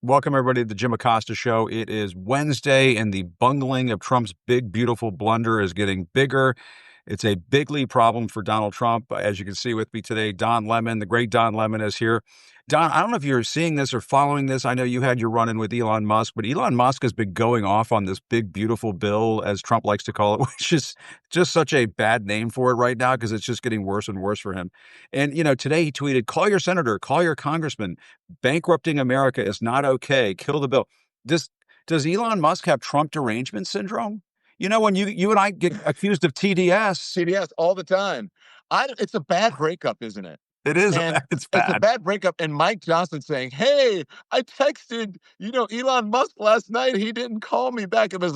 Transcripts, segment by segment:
Welcome, everybody, to the Jim Acosta Show. It is Wednesday, and the bungling of Trump's big, beautiful blunder is getting bigger. It's a bigly problem for Donald Trump. As you can see with me today, Don Lemon, the great Don Lemon, is here. Don, I don't know if you're seeing this or following this. I know you had your run-in with Elon Musk, but Elon Musk has been going off on this big, beautiful bill, as Trump likes to call it, which is just such a bad name for it right now because it's just getting worse and worse for him. And, today he tweeted, call your senator, call your congressman. Bankrupting America is not okay. Kill the bill. Does Elon Musk have Trump derangement syndrome? When you and I get accused of TDS, CDS all the time. It's a bad breakup, isn't it? it is. And It's it's a bad. bad breakup. And Mike Johnson saying, "Hey, I texted, Elon Musk last night. He didn't call me back." It was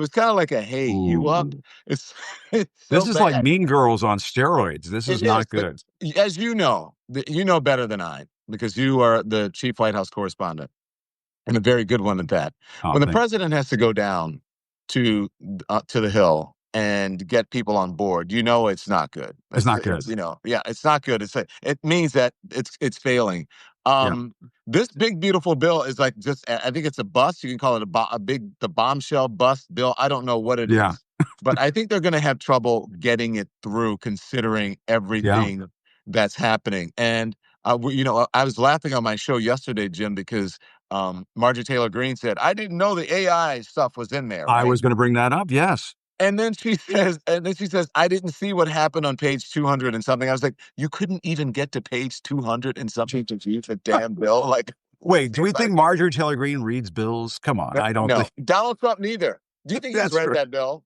kind of like a, "Hey, you up?" Ooh. It's it's so This is like bad. Mean Girls on steroids. This is It is. not But good. as you know better than I, because you are the chief White House correspondent and a very good one at that. Oh, When the thank president has to go down to to the Hill and get people on board, it's not good. It's not good. Yeah, it's not good. It means that it's failing. Yeah. This big beautiful bill is like I think it's a bust. You can call it the bombshell bust bill. I don't know what it Yeah. is, but I think they're going to have trouble getting it through, considering Yeah. everything that's happening. And I was laughing on my show yesterday, Jim, because Marjorie Taylor Greene said, "I didn't know the AI stuff was in there," I right? was going to bring that up. Yes. And then she says, "I didn't see what happened on page 200 and something." I was like, "You couldn't even get to page 200 and something to read the damn bill?" Like, Wait, do we think Marjorie Taylor Greene reads bills? Come on. I don't no, think Donald Trump neither. Do you think he's that's read true. that bill?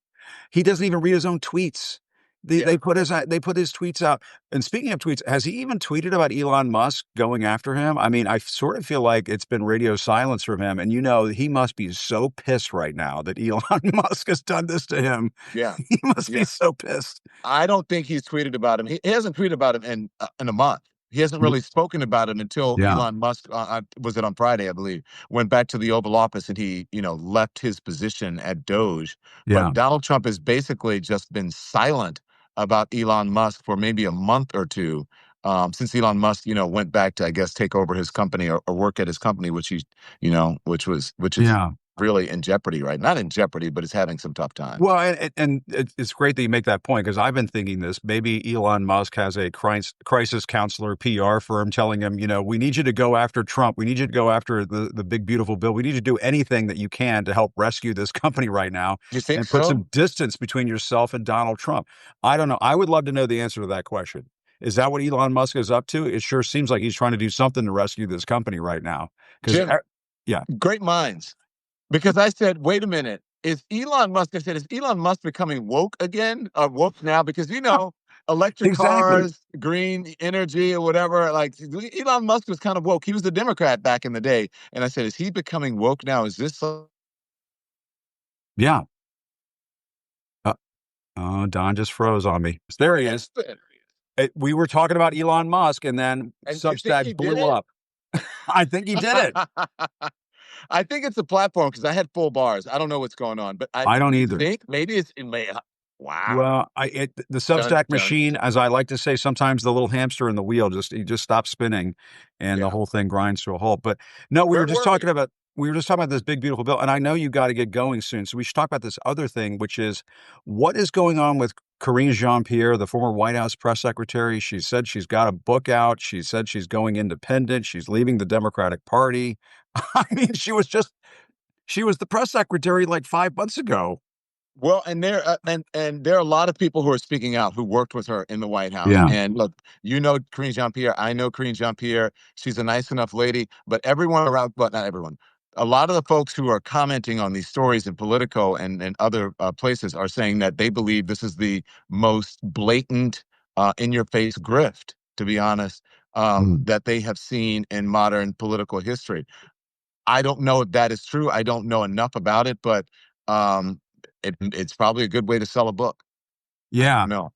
He doesn't even read his own tweets. They Yeah. put his tweets out. And speaking of tweets, has he even tweeted about Elon Musk going after him? I mean, I sort of feel like it's been radio silence from him. And he must be so pissed right now that Elon Musk has done this to him. Yeah. He must be Yeah. so pissed. I don't think he's tweeted about him. He hasn't tweeted about him in a month. He hasn't really spoken about it until Yeah, Elon Musk, was it on Friday, I believe, went back to the Oval Office and he, left his position at Doge. yeah. But Donald Trump has basically just been silent about Elon Musk for maybe a month or two, since Elon Musk, went back to, I guess, take over his company or work at his company, which is Yeah. really in jeopardy, right? Not in jeopardy, but it's having some tough times. Well, and it's great that you make that point because I've been thinking this. Maybe Elon Musk has a crisis counselor PR firm telling him, we need you to go after Trump. We need you to go after the big, beautiful bill. We need you to do anything that you can to help rescue this company right now You think and put so? some distance between yourself and Donald Trump. I don't know. I would love to know the answer to that question. Is that what Elon Musk is up to? It sure seems like he's trying to do something to rescue this company right now. Because, Jim, yeah, great minds. Because I said, wait a minute, is Elon Musk becoming woke again? Or woke now? Because, electric exactly. cars, green energy or whatever, like Elon Musk was kind of woke. He was a Democrat back in the day. And I said, is he becoming woke now? Is this Yeah. Oh, Don just froze on me. There he is. We were talking about Elon Musk, and then And you think he Substack did blew it? up. I think he did it. I think it's a platform because I had full bars. I don't know what's going on, but I I don't either. think maybe it may. Wow. Well, the Dun, Substack dun, machine, dun. as I like to say, sometimes the little hamster in the wheel just stops spinning, and the Yeah. whole thing grinds to a halt. But no, Where were we? we were just talking about this big beautiful bill, and I know you got to get going soon, so we should talk about this other thing, which is what is going on with Karine Jean-Pierre, the former White House press secretary. She said she's got a book out. She said she's going independent. She's leaving the Democratic Party. I mean, she was the press secretary like 5 months ago. Well, and there are a lot of people who are speaking out who worked with her in the White House. Yeah. And look, Karine Jean-Pierre. I know Karine Jean-Pierre. She's a nice enough lady, but everyone around, but not everyone. A lot of the folks who are commenting on these stories in Politico and other places are saying that they believe this is the most blatant, in-your-face grift, to be honest, Mm. that they have seen in modern political history. I don't know if that is true. I don't know enough about it, but um, it's probably a good way to sell a book. I Yeah. don't know.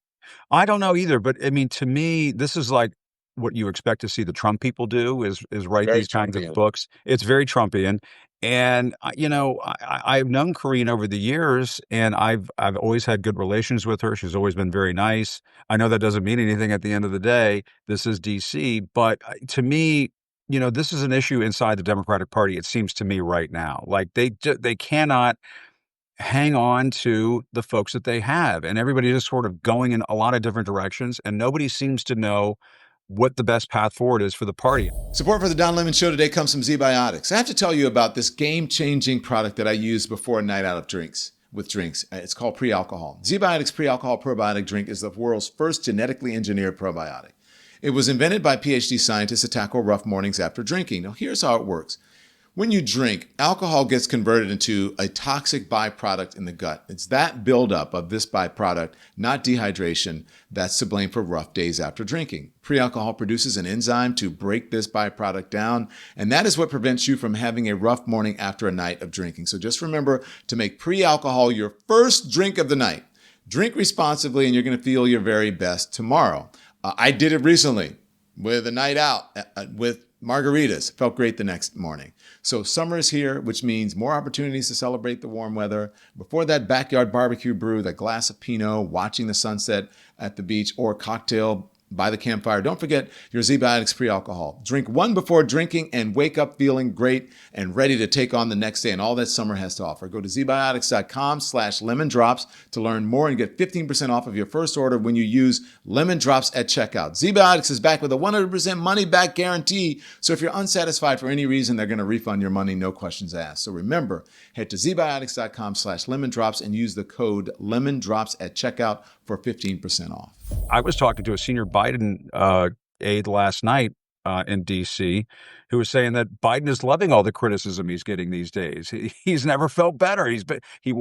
I don't know either, but I mean, to me, this is like what you expect to see the Trump people do is write Very these kinds of Trumpian. books. It's very Trumpian. And I've known Karine over the years, and I've always had good relations with her. She's always been very nice. I know that doesn't mean anything at the end of the day. This is DC, but to me, this is an issue inside the Democratic Party, it seems to me right now. Like they cannot hang on to the folks that they have, and everybody's just sort of going in a lot of different directions, and nobody seems to know what the best path forward is for the party. Support for the Don Lemon Show today comes from ZBiotics. I have to tell you about this game-changing product that I use before a night out of drinks. It's called pre-alcohol. ZBiotics pre-alcohol probiotic drink is the world's first genetically engineered probiotic. It was invented by PhD scientists to tackle rough mornings after drinking. Now, here's how it works. When you drink, alcohol gets converted into a toxic byproduct in the gut. It's that buildup of this byproduct, not dehydration, that's to blame for rough days after drinking. Pre-alcohol produces an enzyme to break this byproduct down, and that is what prevents you from having a rough morning after a night of drinking. So just remember to make pre-alcohol your first drink of the night. Drink responsibly, and you're going to feel your very best tomorrow. I did it recently with a night out with margaritas. Felt great the next morning. So summer is here, which means more opportunities to celebrate the warm weather. Before that backyard barbecue brew, that glass of Pinot, watching the sunset at the beach, or cocktail by the campfire. Don't forget your ZBiotics pre-alcohol. Drink one before drinking and wake up feeling great and ready to take on the next day and all that summer has to offer. Go to zbiotics.com/lemondrops to learn more and get 15% off of your first order when you use Lemon Drops at checkout. ZBiotics is back with a 100% money back guarantee. So if you're unsatisfied for any reason, they're going to refund your money, no questions asked. So remember, head to zbiotics.com/lemondrops and use the code lemondrops at checkout for 15% off. I was talking to a senior Biden aide last night in D.C. who was saying that Biden is loving all the criticism he's getting these days. He's never felt better. He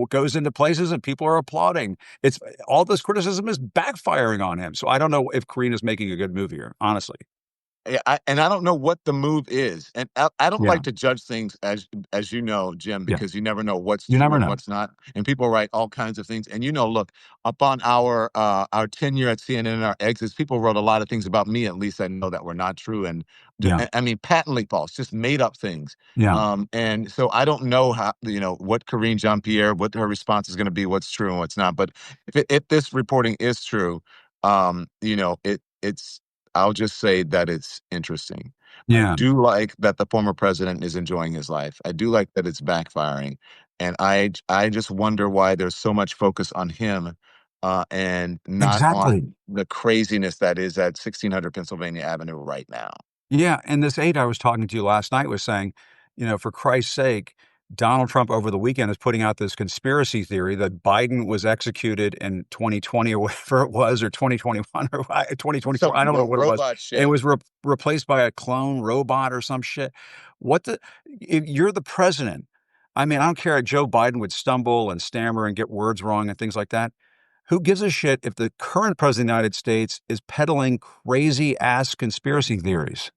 goes into places and people are applauding. It's all this criticism is backfiring on him. So I don't know if Karine is making a good move here, honestly. Yeah, and I don't know what the move is, and I don't Yeah, like to judge things as you know, Jim, yeah. because you never know what's You true never and know. what's not, and people write all kinds of things. And look, upon our tenure at CNN and our exits, people wrote a lot of things about me. At least I know that were not true, and Yeah, I mean patently false, just made up things. yeah, And so I don't know how what Karine Jean-Pierre, what her response is going to be, what's true and what's not. But if this reporting is true, it's I'll just say that it's interesting. I yeah. do like that the former president is enjoying his life. I do like that it's backfiring, and I just wonder why there's so much focus on him, and not Exactly. on the craziness that is at 1600 Pennsylvania Avenue right now. Yeah, and this aide I was talking to last night was saying, for Christ's sake, Donald Trump over the weekend is putting out this conspiracy theory that Biden was executed in 2020 or whatever it was, or 2021 or 2024. Some I don't know what it was. robot And it shit. was replaced by a clone robot or some shit. If you're the president. I mean, I don't care if Joe Biden would stumble and stammer and get words wrong and things like that. Who gives a shit if the current president of the United States is peddling crazy ass conspiracy theories?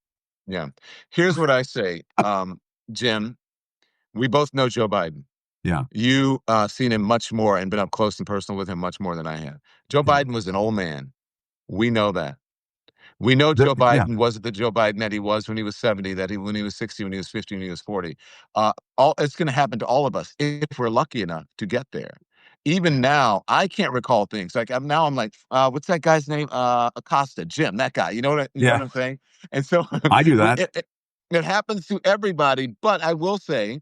Yeah. Here's what I say, Jim. We both know Joe Biden. Yeah, You seen him much more and been up close and personal with him much more than I have. Joe yeah. Biden was an old man. We know that. We know Joe Yeah, Biden wasn't the Joe Biden that he was when he was 70, when he was 60, when he was 50, when he was 40. All it's going to happen to all of us if we're lucky enough to get there. Even now, I can't recall things like I'm like, what's that guy's name? Acosta, Jim, that guy. You know yeah. what I'm saying? And so I do we, that. it happens to everybody. But I will say,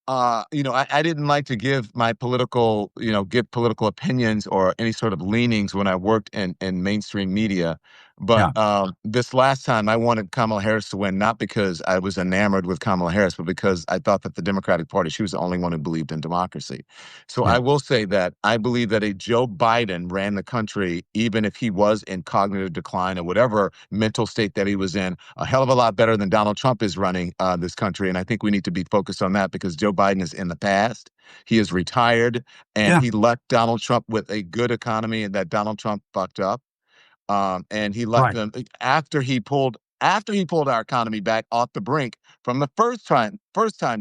I didn't like to give political opinions or any sort of leanings when I worked in mainstream media. But Yeah, this last time, I wanted Kamala Harris to win, not because I was enamored with Kamala Harris, but because I thought that the Democratic Party, she was the only one who believed in democracy. So yeah, I will say that I believe that a Joe Biden ran the country, even if he was in cognitive decline or whatever mental state that he was in, a hell of a lot better than Donald Trump is running this country. And I think we need to be focused on that because Joe Biden is in the past. He is retired, and yeah. he left Donald Trump with a good economy and that Donald Trump fucked up. And he left Right. them after he pulled our economy back off the brink from the first time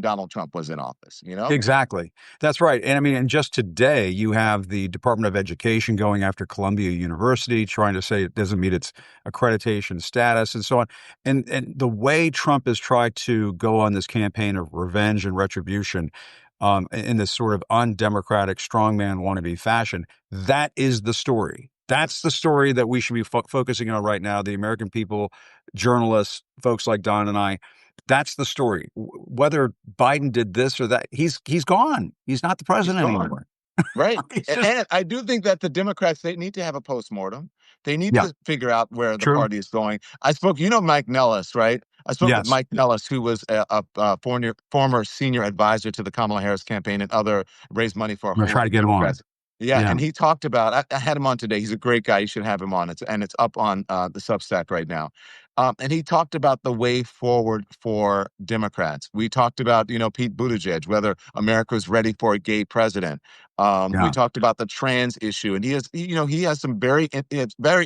Donald Trump was in office. Exactly. That's right. And I mean, and just today, you have the Department of Education going after Columbia University, trying to say it doesn't meet its accreditation status and so on. And the way Trump has tried to go on this campaign of revenge and retribution, in this sort of undemocratic strongman wannabe fashion, that is the story. That's the story that we should be focusing on right now. The American people, journalists, folks like Don and I. That's the story. Whether Biden did this or that, he's gone. He's not the He's president gone. anymore. Right. It's just, And I do think that the Democrats, they need to have a postmortem. They need yeah, to figure out where the true. party is going. I spoke, Mike Nellis, right? I spoke with Yes, Mike Nellis, who was a former senior advisor to the Kamala Harris campaign and raised money for a I'm gonna whole try lot to of get him on. Democrats. Yeah, Yeah, and he talked about. I had him on today. He's a great guy. You should have him on. It's up on the Substack right now. And he talked about the way forward for Democrats. We talked about, Pete Buttigieg, whether America's ready for a gay president. We yeah, talked about the trans issue, and he has some very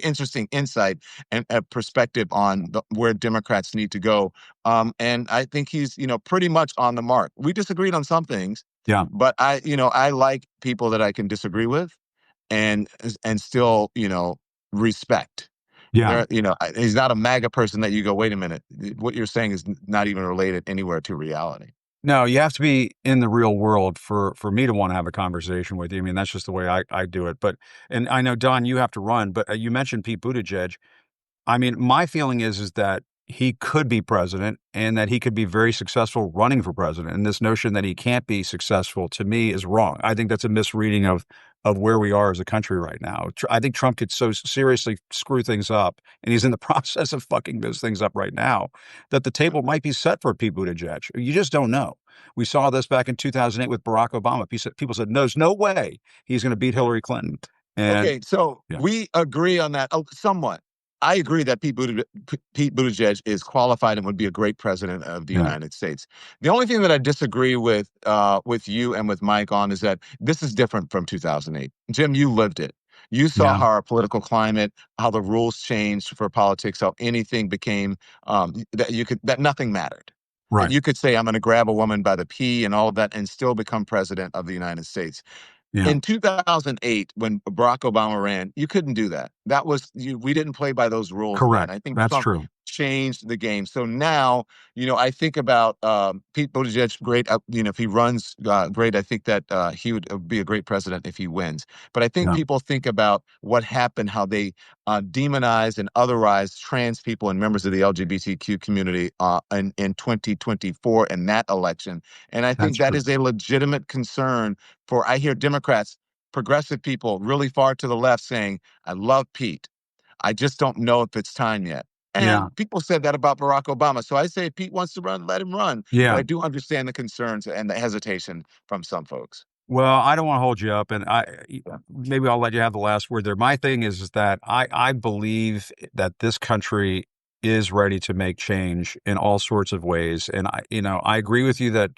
interesting insight and perspective on where Democrats need to go. And I think he's, pretty much on the mark. We disagreed on some things, yeah, but I like people that I can disagree with and still, respect. yeah. He's not a MAGA person that you go, wait a minute, what you're saying is not even related anywhere to reality. No, you have to be in the real world for me to want to have a conversation with you. I mean, that's just the way I do it. But and I know Don, you have to run, but you mentioned Pete Buttigieg. I mean, my feeling is that he could be president and that he could be very successful running for president. And this notion that he can't be successful to me is wrong. I think that's a misreading of where we are as a country right now. I think Trump could so seriously screw things up, and he's in the process of fucking those things up right now, that the table might be set for Pete Buttigieg. You just don't know. We saw this back in 2008 with Barack Obama. People said, "No, there's no way he's going to beat Hillary Clinton." And Okay, so yeah, we agree on that somewhat. I agree that Pete Buttigieg is qualified and would be a great president of the yeah, United States. The only thing that I disagree with you and with Mike on is that this is different from 2008. Jim, you lived it. You saw yeah, how our political climate, how the rules changed for politics, how anything became that nothing mattered. That right, you could say, I'm going to grab a woman by the pee and all of that and still become president of the United States. yeah, In 2008, when Barack Obama ran, you couldn't do that. We didn't play by those rules then. correct. I think That's Trump true. changed the game. So now, I think about Pete Buttigieg, great. If he runs, great. I think that he would be a great president if he wins. But I think Yeah, people think about what happened, how they demonized and otherized trans people and members of the LGBTQ community in 2024 in that election. And I that's think that true. is a legitimate concern I hear Democrats, progressive people really far to the left saying, I love Pete. I just don't know if it's time yet. Yeah, And people said that about Barack Obama. So I say if Pete wants to run, let him run. But yeah. I do understand the concerns and the hesitation from some folks. Well, I don't want to hold you up, and maybe I'll let you have the last word there. My thing is that I believe that this country is ready to make change in all sorts of ways, and I agree with you that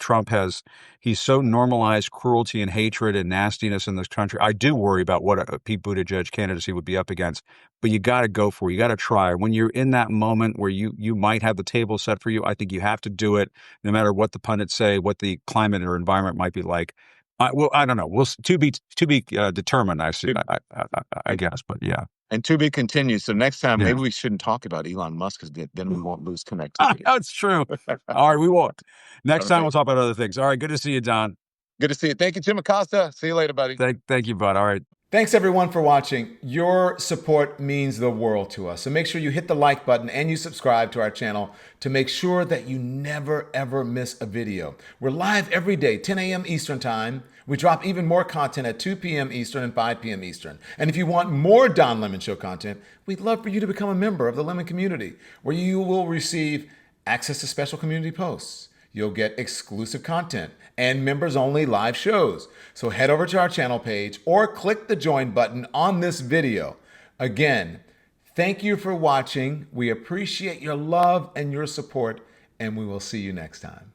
he's so normalized cruelty and hatred and nastiness in this country. I do worry about what a Pete Buttigieg candidacy would be up against, but you got to go for it. You got to try. When you're in that moment where you might have the table set for you, I think you have to do it, no matter what the pundits say, what the climate or environment might be like. I don't know. To be determined. I see. I guess, but yeah, And to be continued. So next time, yeah. maybe we shouldn't talk about Elon Musk because then we won't lose connectivity. That's true. All right, we won't. Next time we'll Okay. talk about other things. All right, good to see you, Don. Good to see you. Thank you, Jim Acosta. See you later, buddy. Thank you, bud. All right. Thanks everyone for watching. Your support means the world to us. So make sure you hit the like button and you subscribe to our channel to make sure that you never ever miss a video. We're live every day, 10 a.m. Eastern time. We drop even more content at 2 p.m. Eastern and 5 p.m. Eastern. And if you want more Don Lemon Show content, we'd love for you to become a member of the Lemon community, where you will receive access to special community posts. You'll get exclusive content and members only live shows. So head over to our channel page or click the join button on this video. Again, thank you for watching. We appreciate your love and your support, and we will see you next time.